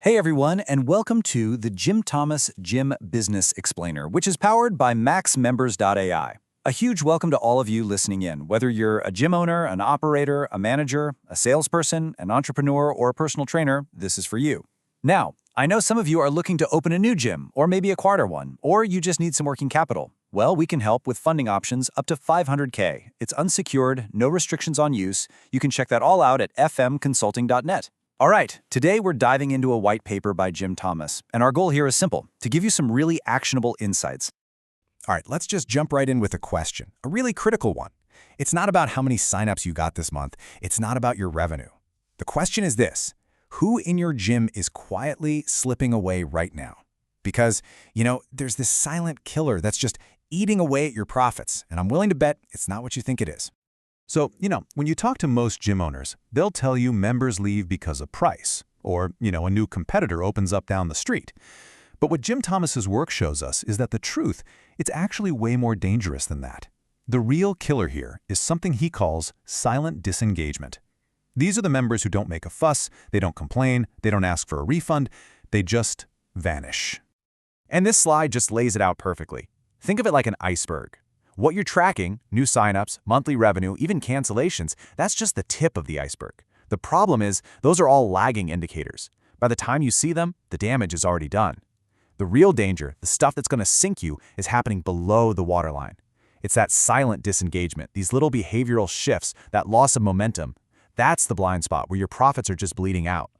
Hey everyone, and welcome to the Jim Thomas Gym Business Explainer, which is powered by MaxMembers.ai. A huge welcome to all of you listening in, whether you're a gym owner, an operator, a manager, a salesperson, an entrepreneur, or a personal trainer, this is for you. Now, I know some of you are looking to open a new gym, or maybe acquire one, or you just need some working capital. Well, we can help with funding options up to $500K. It's unsecured, no restrictions on use. You can check that all out at fmconsulting.net. All right, today we're diving into a white paper by Jim Thomas, and our goal here is simple, to give you some really actionable insights. All right, let's just jump right in with a question, a really critical one. It's not about how many signups you got this month. It's not about your revenue. The question is this: who in your gym is quietly slipping away right now? Because, there's this silent killer that's just eating away at your profits, and I'm willing to bet it's not what you think it is. So, when you talk to most gym owners, they'll tell you members leave because of price, or, a new competitor opens up down the street. But what Jim Thomas's work shows us is that the truth, it's actually way more dangerous than that. The real killer here is something he calls silent disengagement. These are the members who don't make a fuss, they don't complain, they don't ask for a refund, they just vanish. And this slide just lays it out perfectly. Think of it like an iceberg. What you're tracking, new signups, monthly revenue, even cancellations, that's just the tip of the iceberg. The problem is, those are all lagging indicators. By the time you see them, the damage is already done. The real danger, the stuff that's going to sink you, is happening below the waterline. It's that silent disengagement, these little behavioral shifts, that loss of momentum. That's the blind spot where your profits are just bleeding out.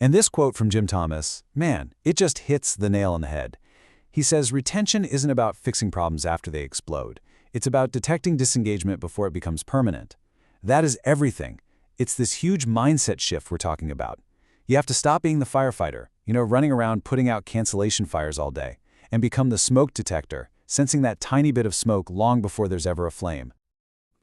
And this quote from Jim Thomas, man, it just hits the nail on the head. He says, retention isn't about fixing problems after they explode. It's about detecting disengagement before it becomes permanent. That is everything. It's this huge mindset shift we're talking about. You have to stop being the firefighter, running around putting out cancellation fires all day, and become the smoke detector, sensing that tiny bit of smoke long before there's ever a flame.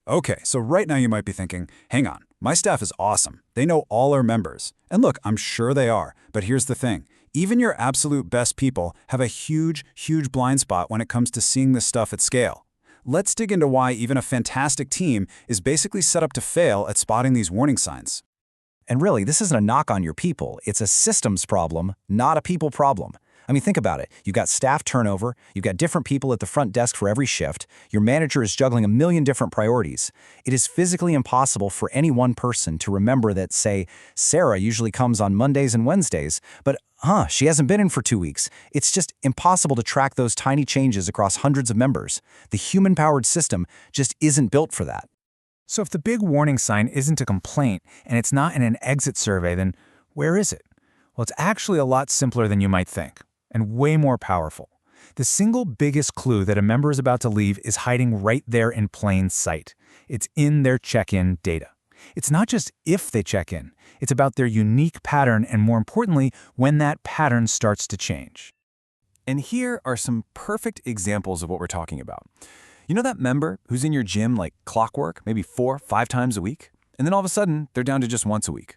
Okay, so right now you might be thinking, hang on, my staff is awesome. They know all our members. And look, I'm sure they are, but here's the thing. Even your absolute best people have a huge, huge blind spot when it comes to seeing this stuff at scale. Let's dig into why even a fantastic team is basically set up to fail at spotting these warning signs. And really, this isn't a knock on your people. It's a systems problem, not a people problem. I mean, think about it. You've got staff turnover, you've got different people at the front desk for every shift, your manager is juggling a million different priorities. It is physically impossible for any one person to remember that, say, Sarah usually comes on Mondays and Wednesdays, but she hasn't been in for 2 weeks. It's just impossible to track those tiny changes across hundreds of members. The human-powered system just isn't built for that. So if the big warning sign isn't a complaint and it's not in an exit survey, then where is it? Well, it's actually a lot simpler than you might think, and way more powerful. The single biggest clue that a member is about to leave is hiding right there in plain sight. It's in their check-in data. It's not just if they check in. It's about their unique pattern and, more importantly, when that pattern starts to change. And here are some perfect examples of what we're talking about. You know that member who's in your gym like clockwork, maybe 4 or 5 times a week? And then all of a sudden, they're down to just once a week.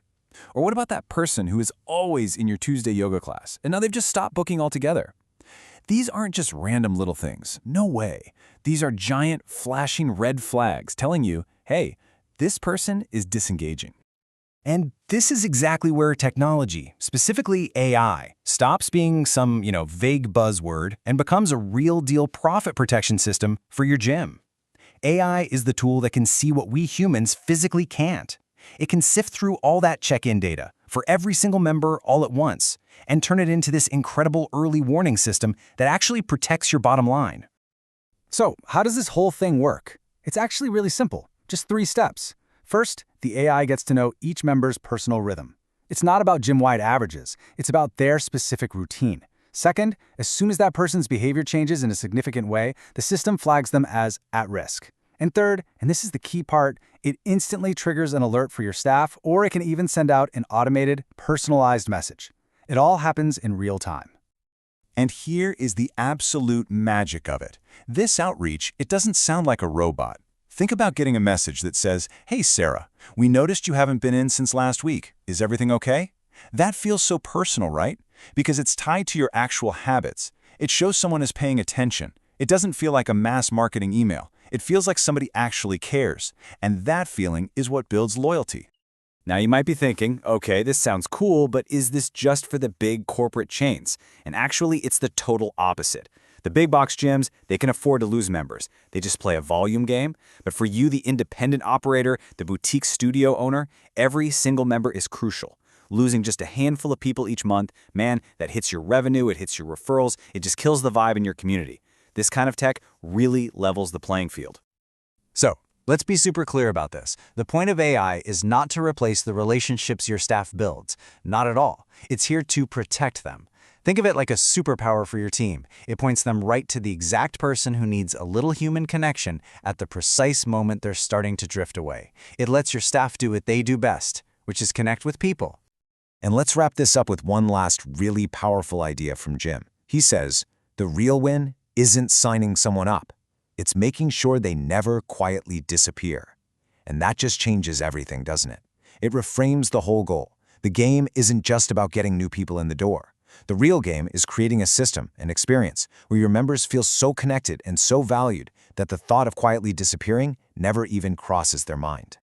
Or what about that person who is always in your Tuesday yoga class, and now they've just stopped booking altogether? These aren't just random little things. No way. These are giant, flashing red flags telling you, hey, this person is disengaging. And this is exactly where technology, specifically AI, stops being some, vague buzzword and becomes a real-deal profit protection system for your gym. AI is the tool that can see what we humans physically can't. It can sift through all that check-in data for every single member all at once and turn it into this incredible early warning system that actually protects your bottom line. So, how does this whole thing work? It's actually really simple, just 3 steps. First, the AI gets to know each member's personal rhythm. It's not about gym-wide averages, it's about their specific routine. Second, as soon as that person's behavior changes in a significant way, the system flags them as at risk. And third, and this is the key part, it instantly triggers an alert for your staff, or it can even send out an automated, personalized message. It all happens in real time. And here is the absolute magic of it. This outreach, it doesn't sound like a robot. Think about getting a message that says, hey Sarah, we noticed you haven't been in since last week. Is everything okay? That feels so personal, right? Because it's tied to your actual habits. It shows someone is paying attention. It doesn't feel like a mass marketing email. It feels like somebody actually cares. And that feeling is what builds loyalty. Now you might be thinking, okay, this sounds cool, but is this just for the big corporate chains? And actually, it's the total opposite. The big box gyms, they can afford to lose members. They just play a volume game. But for you, the independent operator, the boutique studio owner, every single member is crucial. Losing just a handful of people each month, man, that hits your revenue, it hits your referrals, it just kills the vibe in your community. This kind of tech really levels the playing field. So, let's be super clear about this. The point of AI is not to replace the relationships your staff builds. Not at all. It's here to protect them. Think of it like a superpower for your team. It points them right to the exact person who needs a little human connection at the precise moment they're starting to drift away. It lets your staff do what they do best, which is connect with people. And let's wrap this up with one last really powerful idea from Jim. He says, the real win isn't signing someone up. It's making sure they never quietly disappear. And that just changes everything, doesn't it? It reframes the whole goal. The game isn't just about getting new people in the door. The real game is creating a system, an experience, where your members feel so connected and so valued that the thought of quietly disappearing never even crosses their mind.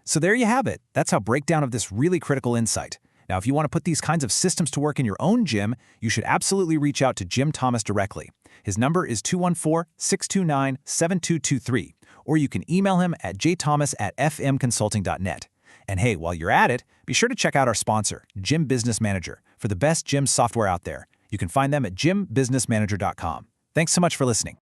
So there you have it. That's our breakdown of this really critical insight. Now, if you want to put these kinds of systems to work in your own gym, you should absolutely reach out to Jim Thomas directly. His number is 214-629-7223, or you can email him at jthomas@fmconsulting.net. And hey, while you're at it, be sure to check out our sponsor, Gym Business Manager, for the best gym software out there. You can find them at gymbusinessmanager.com. Thanks so much for listening.